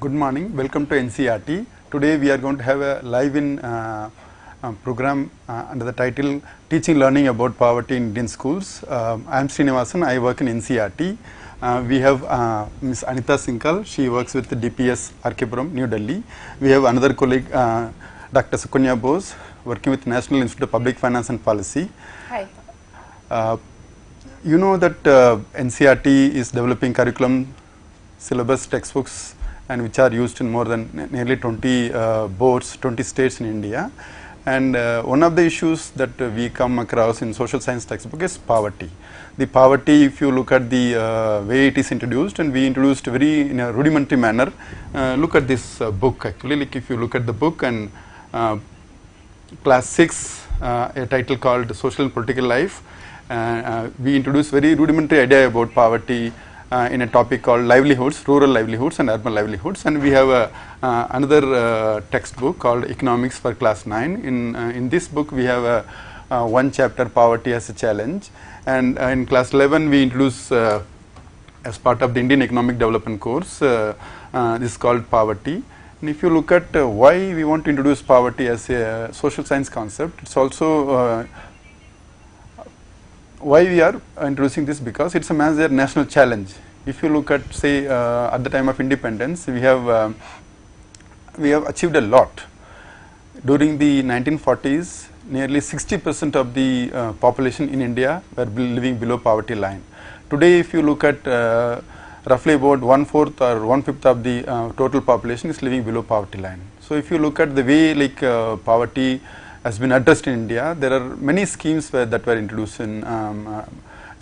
Good morning. Welcome to NCERT. Today we are going to have a live-in program under the title Teaching Learning About Poverty in Indian Schools. I am Srinivasan. I work in NCERT. We have Ms. Anita Singhal. She works with the DPS Puram, New Delhi. We have another colleague, Dr. Sukanya Bose, working with National Institute of Public Finance and Policy. Hi. You know that NCERT is developing curriculum, syllabus, textbooks, and which are used in more than nearly 20 boards, 20 states in India. And one of the issues that we come across in social science textbook is poverty. The poverty, if you look at the way it is introduced, and we introduced very in a rudimentary manner. Look at this book actually. Like if you look at the book and class 6, a title called Social and Political Life. We introduce very rudimentary idea about poverty in a topic called livelihoods, rural livelihoods and urban livelihoods, and we have another textbook called Economics for class 9. In this book we have one chapter, Poverty as a Challenge, and in class 11 we introduce as part of the Indian Economic Development course, this is called Poverty. And if you look at why we want to introduce poverty as a social science concept, it's also why we are introducing this, because it's a major national challenge. If you look at, say, at the time of independence, we have achieved a lot. During the 1940s, nearly 60% of the population in India were living below poverty line. Today, if you look at roughly about 1/4 or 1/5 of the total population is living below poverty line. So if you look at the way like poverty has been addressed in India, there are many schemes that were introduced in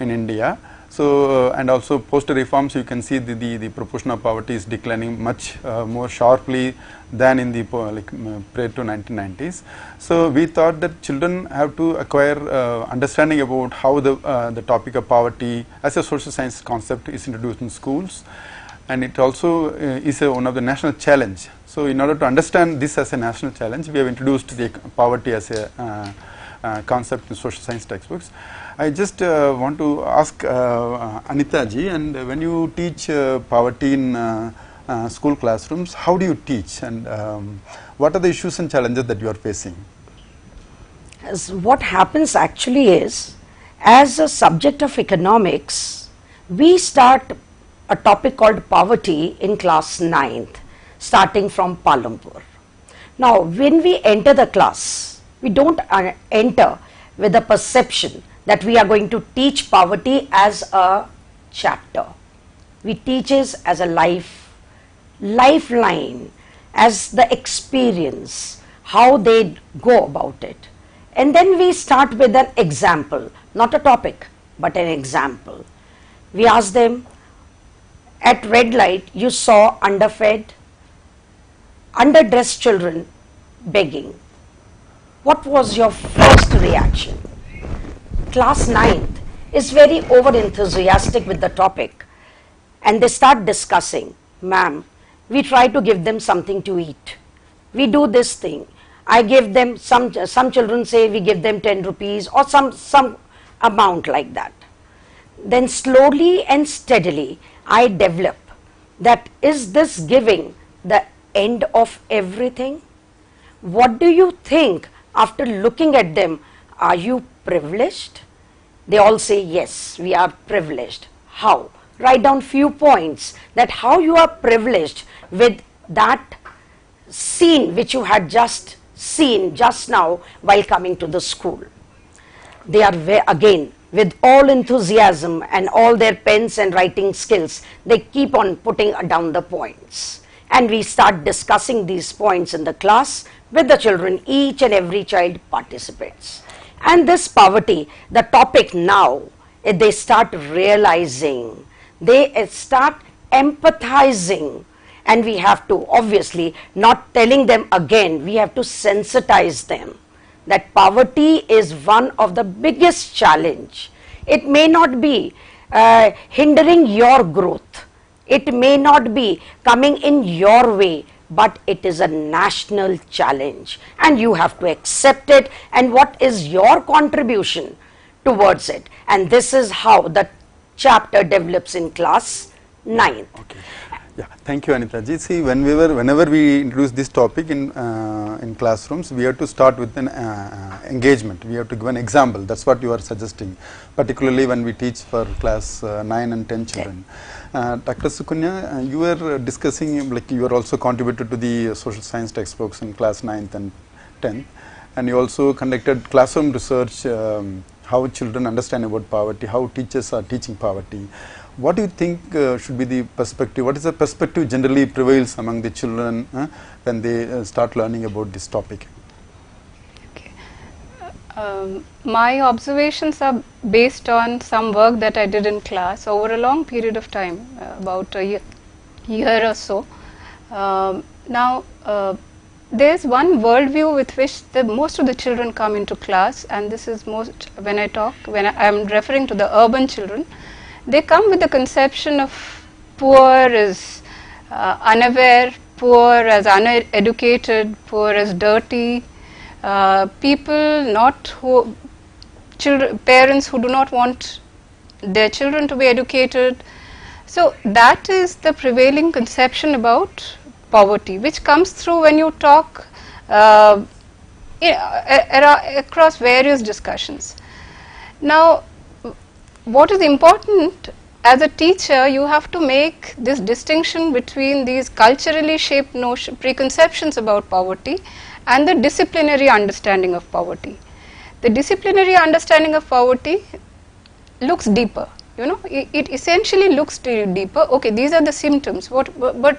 India. So and also post reforms, you can see the proportion of poverty is declining much more sharply than in the prior to 1990s. So we thought that children have to acquire understanding about how the topic of poverty as a social science concept is introduced in schools, and it also is one of the national challenge. So in order to understand this as a national challenge, we have introduced the poverty as a concept in social science textbooks. I just want to ask Anita ji, and when you teach poverty in school classrooms, how do you teach, and what are the issues and challenges that you are facing? What happens actually is, as a subject of economics, we start a topic called poverty in class 9th, starting from Palampur. Now, when we enter the class, we don't enter with a perception that we are going to teach poverty as a chapter. We teach it as a lifeline, as the experience, how they go about it. And then we start with an example, not a topic, but an example. We ask them, at red light, you saw underfed, underdressed children begging. What was your first reaction? Class 9th is very over enthusiastic with the topic, and they start discussing, ma'am, we try to give them something to eat. We do this thing. I give them, some children say we give them 10 rupees or some amount like that. Then slowly and steadily I develop that, is this giving the end of everything? What do you think after looking at them? Are you privileged? They all say yes, we are privileged. How? Write down few points that how you are privileged with that scene which you had just seen just now while coming to the school. They are again with all enthusiasm and all their pens and writing skills, they keep on putting down the points. And we start discussing these points in the class with the children. Each and every child participates. And this poverty, the topic now, they start realizing, they start empathizing, and we have to, obviously, not telling them again, we have to sensitize them that poverty is one of the biggest challenge. It may not be hindering your growth. It may not be coming in your way, but it is a national challenge and you have to accept it, and what is your contribution towards it. And this is how the chapter develops in class 9th. Okay. Yeah, thank you, Anita ji. See, whenever we introduce this topic in classrooms, we have to start with an engagement. We have to give an example. That's what you are suggesting, particularly when we teach for class 9 and 10 children. Dr. Sukanya, you were discussing, like you are also contributed to the social science textbooks in class 9th and 10th, and you also conducted classroom research, how children understand about poverty, how teachers are teaching poverty. What do you think should be the perspective? What is the perspective generally prevails among the children when they start learning about this topic? Okay. My observations are based on some work that I did in class over a long period of time, about a year or so. Now, there's one worldview with which most of the children come into class, and this is most when I am referring to the urban children. They come with the conception of poor as unaware, poor as uneducated, poor as dirty, parents who do not want their children to be educated. So that is the prevailing conception about poverty, which comes through when you talk across various discussions. Now, what is important as a teacher, you have to make this distinction between these culturally shaped preconceptions about poverty and the disciplinary understanding of poverty. The disciplinary understanding of poverty looks deeper, you know, it essentially looks deeper. Okay, these are the symptoms, but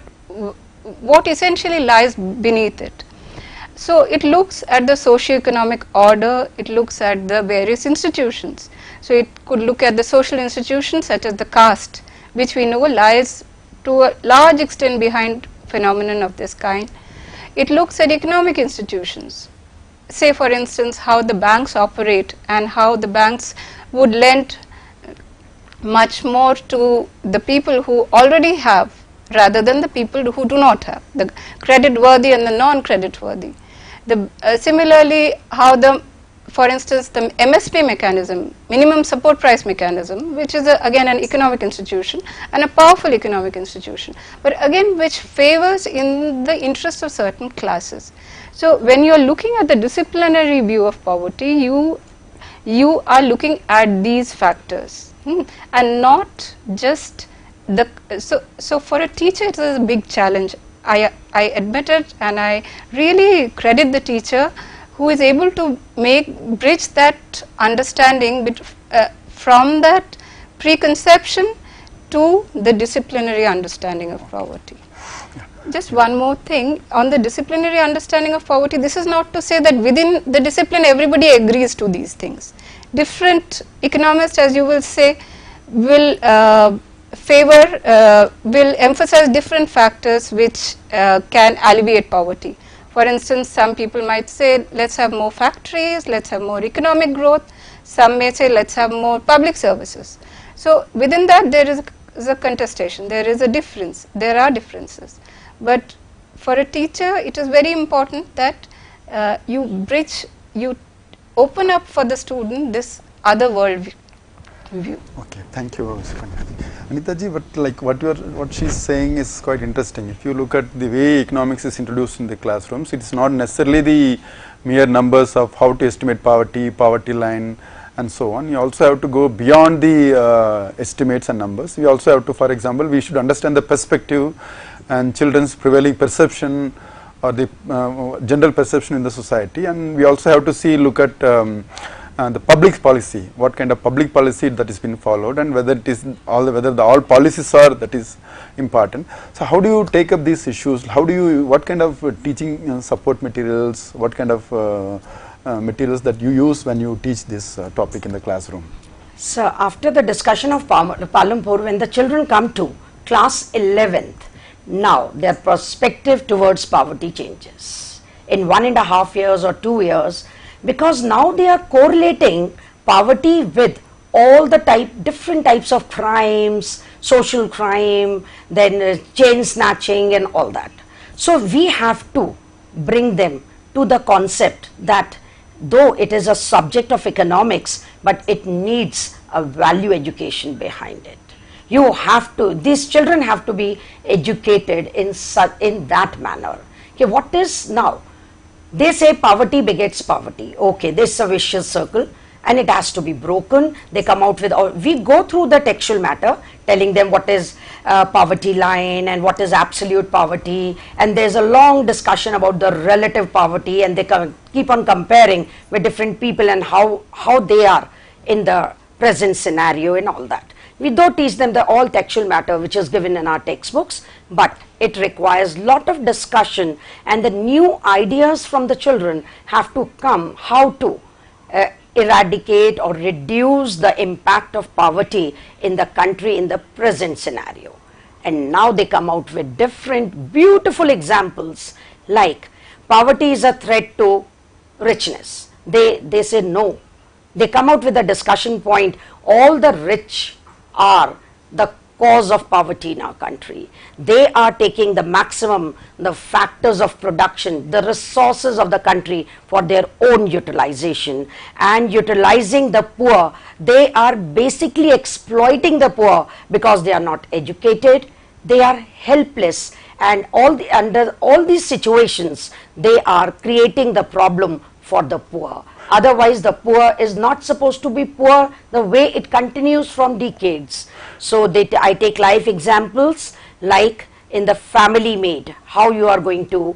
what essentially lies beneath it? So it looks at the socio-economic order, it looks at the various institutions. So it could look at the social institutions such as the caste, which we know lies to a large extent behind phenomenon of this kind. It looks at economic institutions, say for instance how the banks operate and how the banks would lend much more to the people who already have rather than the people who do not have, the credit worthy and the non-credit worthy. Similarly, how for instance, the MSP mechanism, minimum support price mechanism, which is again an economic institution and a powerful economic institution, but again which favors in the interest of certain classes. So when you are looking at the disciplinary view of poverty, you are looking at these factors and not just the. So for a teacher, it is a big challenge. I admit it, and I really credit the teacher who is able to bridge that understanding from that preconception to the disciplinary understanding of poverty. Just one more thing on the disciplinary understanding of poverty. This is not to say that within the discipline everybody agrees to these things. Different economists, as you will say, will will emphasize different factors which can alleviate poverty. For instance, some people might say, let's have more factories, let's have more economic growth. Some may say, let's have more public services. So within that there is a contestation, there is a difference, there are differences. But for a teacher, it is very important that you open up for the student this other world view. Okay, thank you, Anita ji. But like what she's saying is quite interesting. If you look at the way economics is introduced in the classrooms, it is not necessarily the mere numbers of how to estimate poverty, poverty line, and so on. You also have to go beyond the estimates and numbers. We also have to, for example, we should understand the perspective and children's prevailing perception or the general perception in the society, and we also have to look at the public policy, what kind of public policy that is being followed, and whether it is all policies are, that is important. So how do you take up these issues? What kind of teaching support materials, what kind of materials that you use when you teach this topic in the classroom? So after the discussion of Palampur, when the children come to class 11th, now their perspective towards poverty changes in 1.5 years or 2 years, because now they are correlating poverty with all the different types of crimes, social crime, then chain snatching and all that. So we have to bring them to the concept that though it is a subject of economics, but it needs a value education behind it. You have to, these children have to be educated in that manner. Okay, what is now? They say poverty begets poverty. Okay, this is a vicious circle and it has to be broken. They come out with, we go through the textual matter, telling them what is poverty line and what is absolute poverty, and there's a long discussion about the relative poverty, and they keep on comparing with different people and how they are in the present scenario and all that. We don't teach them the all textual matter which is given in our textbooks, but it requires lot of discussion, and the new ideas from the children have to come how to eradicate or reduce the impact of poverty in the country in the present scenario. And now they come out with different beautiful examples, like poverty is a threat to richness. They say no. They come out with a discussion point, all the rich are the cause of poverty in our country. They are taking the maximum, the factors of production, the resources of the country for their own utilization, and utilizing the poor. They are basically exploiting the poor because they are not educated, they are helpless, and under all these situations they are creating the problem for the poor. Otherwise the poor is not supposed to be poor the way it continues from decades. So I take life examples like in the family made, how you are going to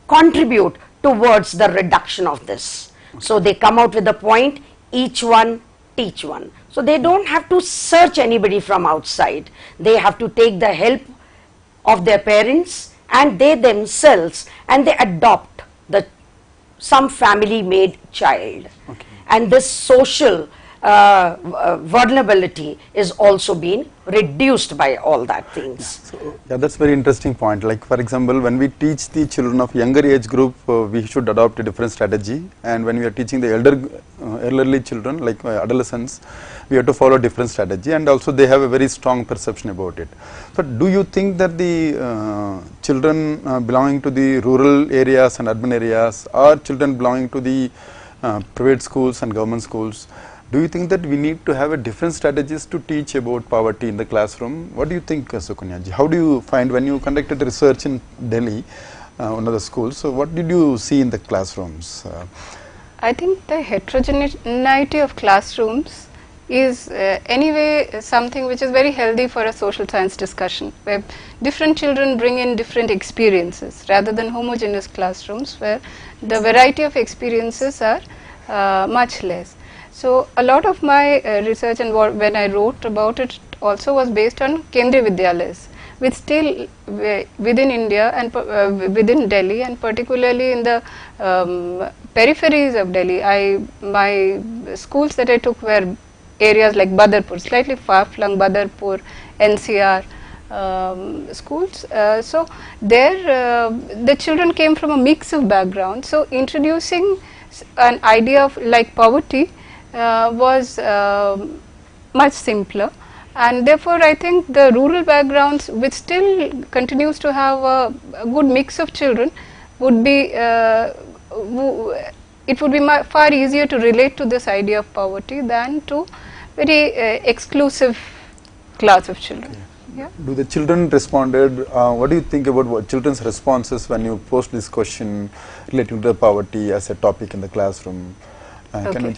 contribute towards the reduction of this. So they come out with the point, each one teach one. So they don't have to search anybody from outside. They have to take the help of their parents and they themselves, and they adopt some family made child. Okay. And this social vulnerability is also being reduced by all that things. So, yeah, that's very interesting point. Like for example, when we teach the children of younger age group, we should adopt a different strategy, and when we are teaching the elderly children like adolescents, we have to follow different strategy, and also they have a very strong perception about it. So do you think that the children belonging to the rural areas and urban areas, or children belonging to the private schools and government schools, do you think that we need to have a different strategies to teach about poverty in the classroom? What do you think, Sukanya ji? How do you find, when you conducted research in Delhi, one of the schools, so what did you see in the classrooms? I think the heterogeneity of classrooms is anyway something which is very healthy for a social science discussion, where different children bring in different experiences rather than homogeneous classrooms where the variety of experiences are much less. So a lot of my research and when I wrote about it also was based on Kendriya Vidyalayas, which still within India and within Delhi, and particularly in the peripheries of Delhi. My schools that I took were areas like Badarpur, slightly far-flung Badarpur, NCR schools. So there the children came from a mix of backgrounds. So introducing an idea of like poverty was much simpler, and therefore I think the rural backgrounds, which still continues to have a good mix of children, would be it would be far easier to relate to this idea of poverty than to very exclusive class of children. Okay. Yeah. Do the children responded? What do you think about what children's responses when you post this question relating to the poverty as a topic in the classroom? Okay.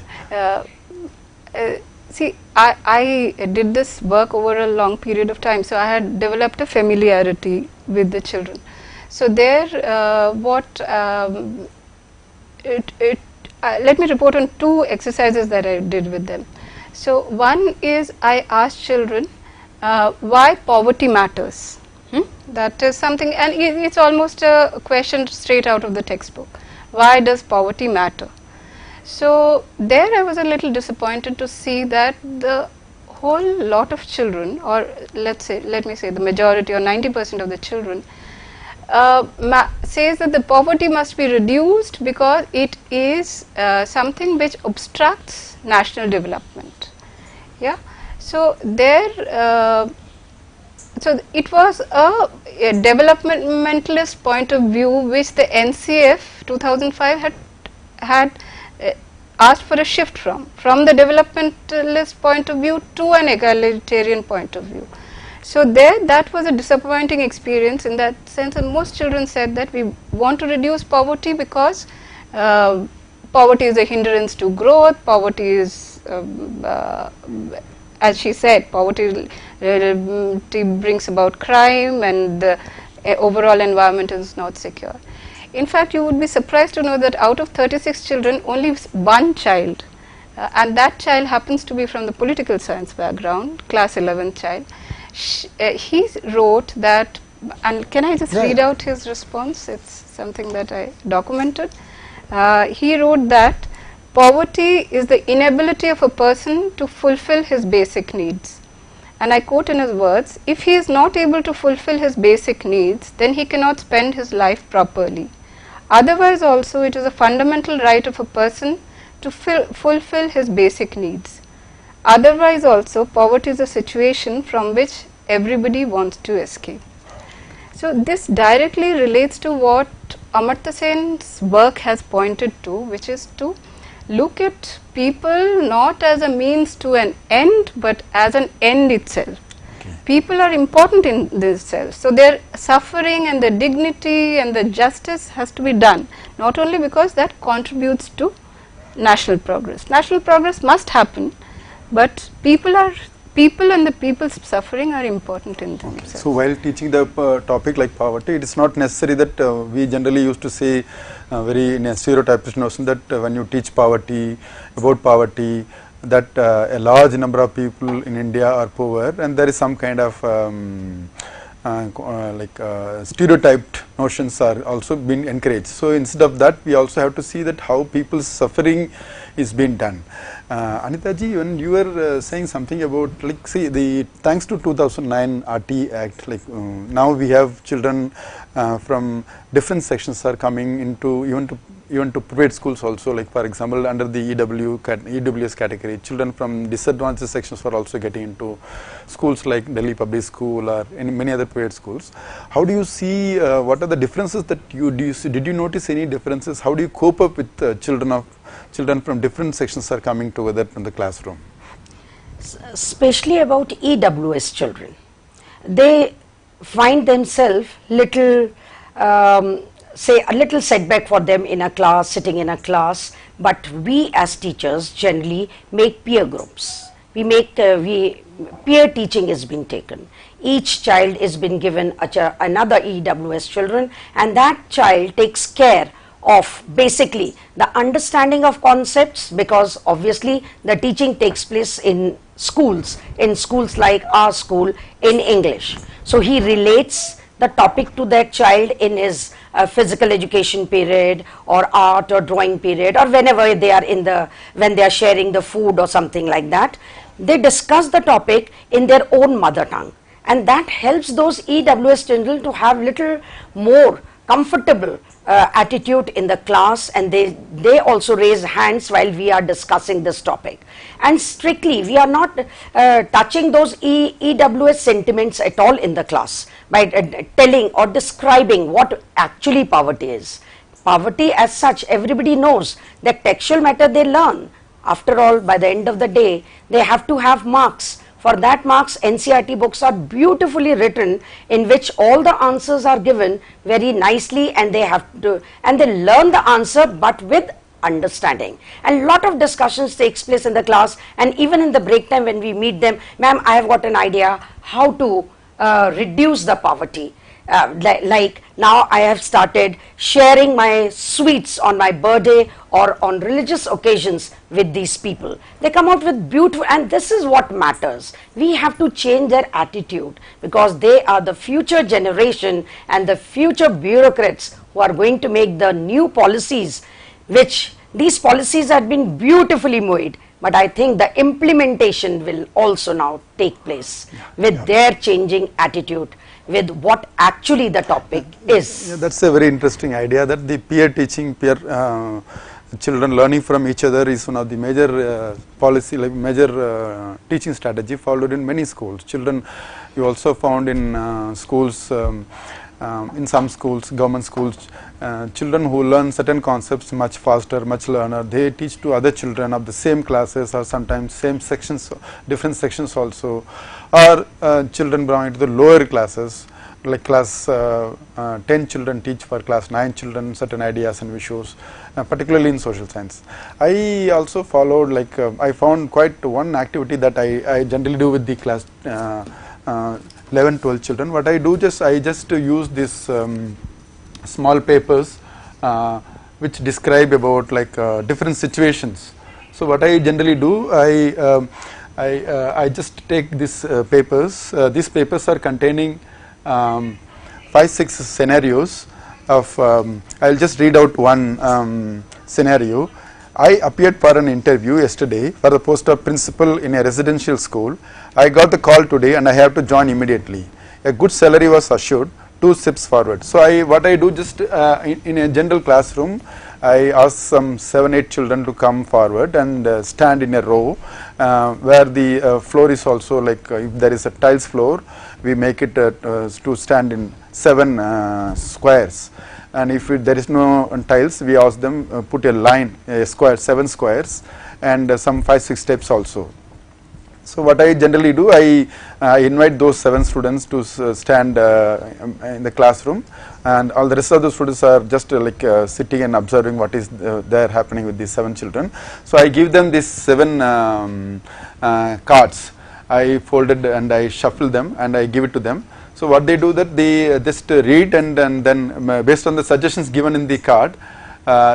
See, I did this work over a long period of time, so I had developed a familiarity with the children. So there, let me report on two exercises that I did with them. So one is I asked children why poverty matters. That is something, and it's almost a question straight out of the textbook. Why does poverty matter? So there I was a little disappointed to see that the whole lot of children, or let me say the majority or 90% of the children says that the poverty must be reduced because it is something which obstructs national development. Yeah. So there, so it was a developmentalist point of view which the NCF 2005 had asked for a shift from the developmentalist point of view to an egalitarian point of view. So there, that was a disappointing experience in that sense, and most children said that we want to reduce poverty because poverty is a hindrance to growth, poverty is, as she said, poverty brings about crime, and the overall environment is not secure. In fact, you would be surprised to know that out of 36 children, only one child, and that child happens to be from the political science background, class 11th child, he wrote that, and can I just read out his response? It's something that I documented. He wrote that poverty is the inability of a person to fulfill his basic needs. And I quote in his words, if he is not able to fulfill his basic needs, then he cannot spend his life properly. Otherwise also, it is a fundamental right of a person to fulfill his basic needs. Otherwise also, poverty is a situation from which everybody wants to escape. So this directly relates to what Amartya Sen's work has pointed to, which is to look at people not as a means to an end, but as an end itself. People are important in themselves, so their suffering and their dignity and the justice has to be done, not only because that contributes to national progress. National progress must happen, but people and the people's suffering are important in themselves. So while teaching the topic like poverty, it is not necessary that we generally used to say very in a stereotypish notion that when you teach poverty, about poverty, that a large number of people in India are poor, and there is some kind of stereotyped notions are also being encouraged. So instead of that, we also have to see that how people's suffering is being done. Anita ji, when you were saying something about, like, see, the thanks to 2009 RT Act, like now we have children from different sections are coming into even to private schools also, like for example under the EWS category, children from disadvantaged sections were also getting into schools like Delhi Public School or many other private schools. How do you see, what are the differences that did you notice any differences? How do you cope up with children from different sections are coming together in the classroom? Especially about EWS children, they find themselves little say a little setback for them in a class, sitting in a class, but we as teachers generally make peer groups. We make peer teaching is being taken. Each child is been given another EWS children, and that child takes care of basically the understanding of concepts, because obviously the teaching takes place in schools like our school in English. So he relates the topic to that child in his physical education period or art or drawing period, or whenever they are when they are sharing the food or something like that. They discuss the topic in their own mother tongue, and that helps those EWS children to have little more comfortable attitude in the class, and they also raise hands while we are discussing this topic. And strictly we are not touching those EWS sentiments at all in the class by telling or describing what actually poverty is. Poverty as such, everybody knows that textual matter they learn. After all, by the end of the day, they have to have marks. For that marks, NCERT books are beautifully written, in which all the answers are given very nicely, and they learn the answer but with understanding. And lot of discussions takes place in the class, and even in the break time when we meet them, ma'am, I have got an idea how to reduce the poverty. Like now I have started sharing my sweets on my birthday or on religious occasions with these people. They come out with beautiful, and this is what matters. We have to change their attitude, because they are the future generation and the future bureaucrats who are going to make the new policies, which these policies have been beautifully made. But I think the implementation will also now take place with their changing attitude with what actually the topic is. Yeah, that's a very interesting idea, that the peer teaching, children learning from each other is one of the major policy, like major teaching strategy followed in many schools. Children, you also found in schools in some schools, government schools, children who learn certain concepts much faster, much learner, they teach to other children of the same classes or sometimes same sections, different sections also, or children belonging to the lower classes, like class 10 children teach for class 9 children certain ideas and visuals, particularly in social science. I also followed, like I found quite one activity that I generally do with the class 11, 12 children. What I do, I just use this small papers which describe about like different situations. So what I generally do, I just take these papers. These papers are containing 5-6 scenarios of, I'll just read out one scenario. I appeared for an interview yesterday for the post of principal in a residential school. I got the call today and I have to join immediately. A good salary was assured, 2 steps forward. So what I do, just in a general classroom, I ask some 7-8 children to come forward and stand in a row where the floor is also like, if there is a tiles floor, we make it to stand in 7 squares. And if there is no tiles, we ask them put a line, a square, 7 squares, and some 5-6 steps also. So what I generally do, I invite those 7 students to stand in the classroom, and all the rest of the students are just like sitting and observing what is there happening with these 7 children. So I give them these 7 cards. I folded and I shuffle them and I give it to them. So what they do, that they just read and then based on the suggestions given in the card,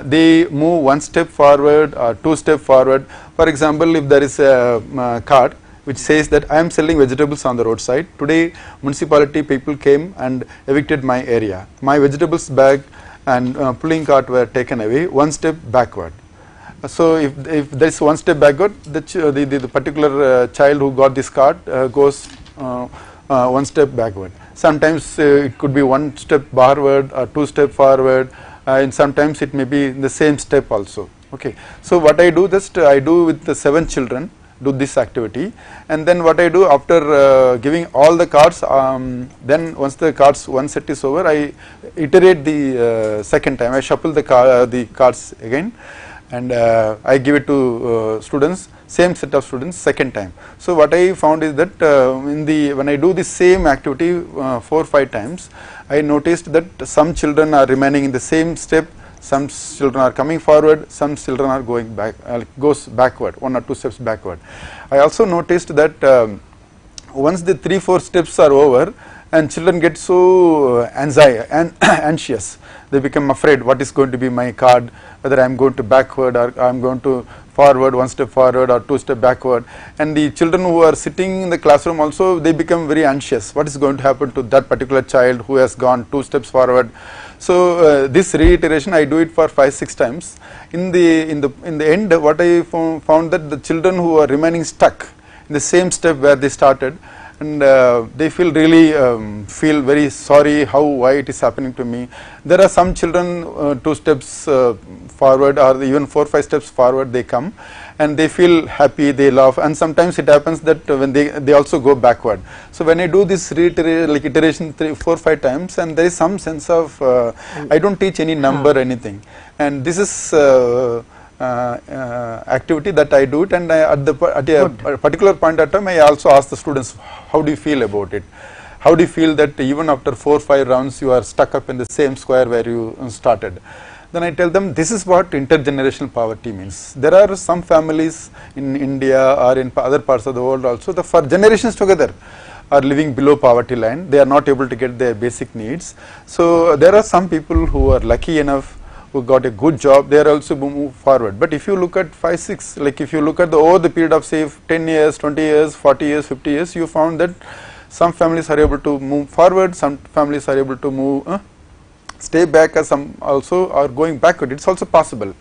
they move 1 step forward or 2 steps forward. For example, if there is a card which says that I am selling vegetables on the roadside. Today municipality people came and evicted my area. My vegetables bag and pulling cart were taken away, 1 step backward. So if there is 1 step backward, the particular child who got this card goes 1 step backward. Sometimes it could be 1 step forward or 2 step forward, and sometimes it may be in the same step also. Okay. So what I do, I do with the 7 children, do this activity, and then what I do after giving all the cards, then once the cards, one set is over, I iterate the second time. I shuffle the cards again, and I give it to students, same set of students, second time. So what I found is that when I do the same activity 4-5 times, I noticed that some children are remaining in the same step, some children are coming forward, some children are going back, goes backward, 1 or 2 steps backward. I also noticed that once the 3-4 steps are over, and children get so anxious, they become afraid what is going to be my card, whether I am going to backward or I am going to forward, 1 step forward or 2 step backward. And the children who are sitting in the classroom also, they become very anxious. What is going to happen to that particular child who has gone 2 steps forward? So this reiteration, I do it for 5-6 times. In the end, what I found that the children who are remaining stuck in the same step where they started, and they feel really feel very sorry why it is happening to me. There are some children 2 steps forward or even 4-5 steps forward they come, and they feel happy, they laugh, and sometimes it happens that when they also go backward. So when I do this iteration 3-4-5 times, and there is some sense of I don't teach any number anything, and this is activity that I do it, and at a particular point of time I also ask the students, how do you feel about it? How do you feel that even after 4-5 rounds you are stuck up in the same square where you started? Then I tell them, this is what intergenerational poverty means. There are some families in India or in other parts of the world also that for generations together are living below poverty line. They are not able to get their basic needs. So there are some people who are lucky enough, who got a good job, they are also move forward. But if you look at 5-6, like if you look at over the period of say 10 years, 20 years, 40 years, 50 years, you found that some families are able to move forward, some families are able to move, stay back, or some also are going backward. It's also possible.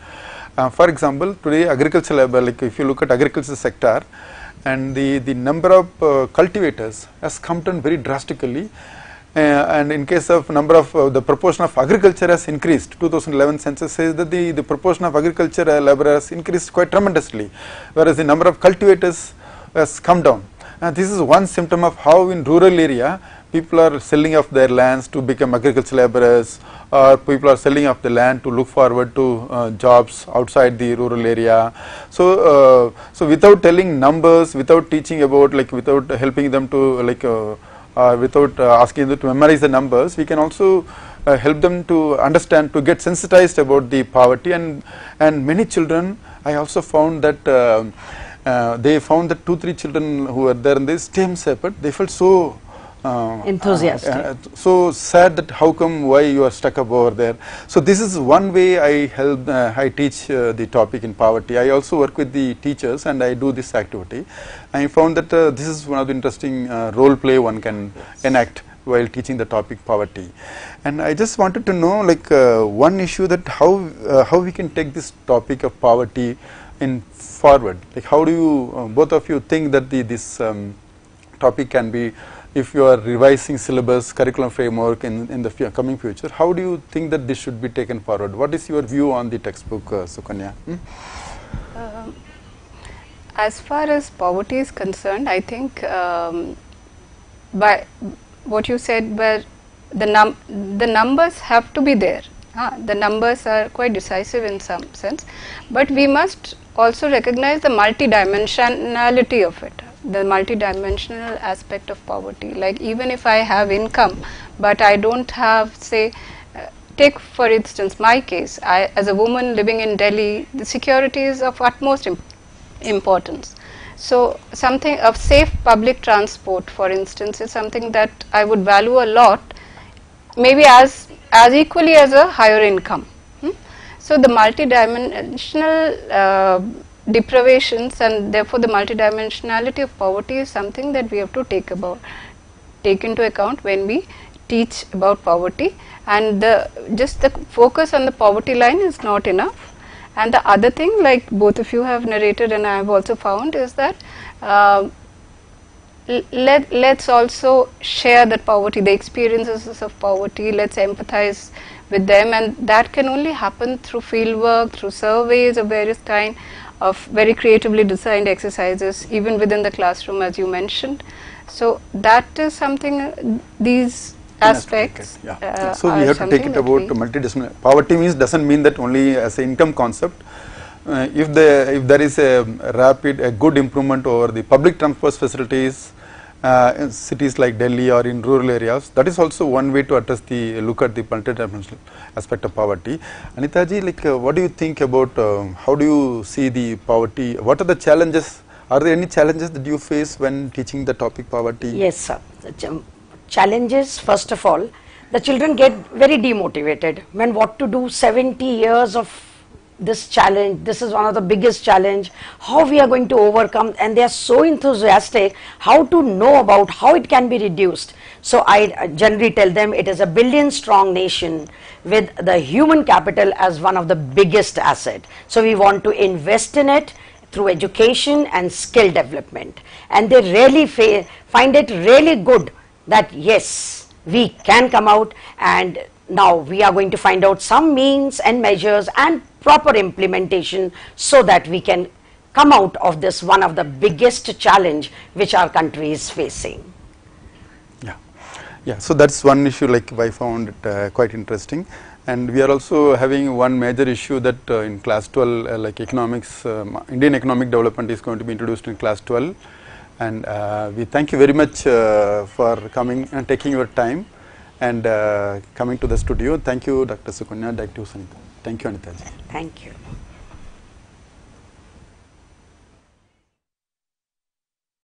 For example, today agriculture labor, like if you look at agriculture sector, and the number of cultivators has come down very drastically. And in case of number of the proportion of agriculture has increased. 2011 census says that the proportion of agriculture labor has increased quite tremendously, whereas the number of cultivators has come down. And this is one symptom of how in rural area people are selling off their lands to become agricultural laborers, or people are selling off the land to look forward to jobs outside the rural area. So, so without telling numbers, without teaching about, like, without helping them to, like, without asking them to memorize the numbers, we can also help them to understand, to get sensitized about the poverty. And many children, I also found that they found that 2-3 children who were there in this same shepherd, they felt so enthusiastic, so sad that how come, why you are stuck up over there. So this is one way I help, I teach the topic in poverty. I also work with the teachers and I do this activity. I found that this is one of the interesting role play one can enact while teaching the topic poverty. And I just wanted to know, like, one issue, that how we can take this topic of poverty in forward. Like, how do you both of you think that this topic can be, if you are revising syllabus, curriculum framework in the coming future, how do you think that this should be taken forward? What is your view on the textbook, Sukanya? As far as poverty is concerned, I think by what you said, where the numbers have to be there. The numbers are quite decisive in some sense, but we must also recognize the multidimensionality of it, the multidimensional aspect of poverty. Like, even if I have income, but I don't have, say, take for instance my case, I, as a woman living in Delhi, the security is of utmost importance. So something of safe public transport, for instance, is something that I would value a lot, maybe as equally as a higher income. So the multidimensional deprivations, and therefore the multidimensionality of poverty, is something that we have to take into account when we teach about poverty. And just the focus on the poverty line is not enough. And the other thing, like both of you have narrated and I have also found, is that let's also share that poverty, the experiences of poverty, let's empathize with them, and that can only happen through field work, through surveys of various kind, of very creatively designed exercises, even within the classroom, as you mentioned. So that is something, these aspects. So we have to take it about multidisciplinary. Poverty doesn't mean that only as an income concept. If there is a good improvement over the public transport facilities in cities like Delhi or in rural areas, that is also one way to look at the multidimensional aspect of poverty. Anita ji, like, what do you think about, how do you see the poverty? What are the challenges? Are there any challenges that you face when teaching the topic poverty? Yes, sir. Challenges, first of all, the children get very demotivated when what to do, 70 years of this challenge, this is one of the biggest challenge, how we are going to overcome, and they are so enthusiastic how to know about how it can be reduced. So I generally tell them it is a billion strong nation with the human capital as one of the biggest asset. So we want to invest in it through education and skill development, and they really find it really good that yes, we can come out, and now we are going to find out some means and measures and proper implementation so that we can come out of this one of the biggest challenge which our country is facing. Yeah, so that's one issue, like, I found it quite interesting. And we are also having one major issue that in class 12, like economics, Indian economic development is going to be introduced in class 12. And we thank you very much for coming and taking your time and coming to the studio. Thank you, Dr. Sukanya, Dr. Sanita. Thank you, Anita ji. Thank you.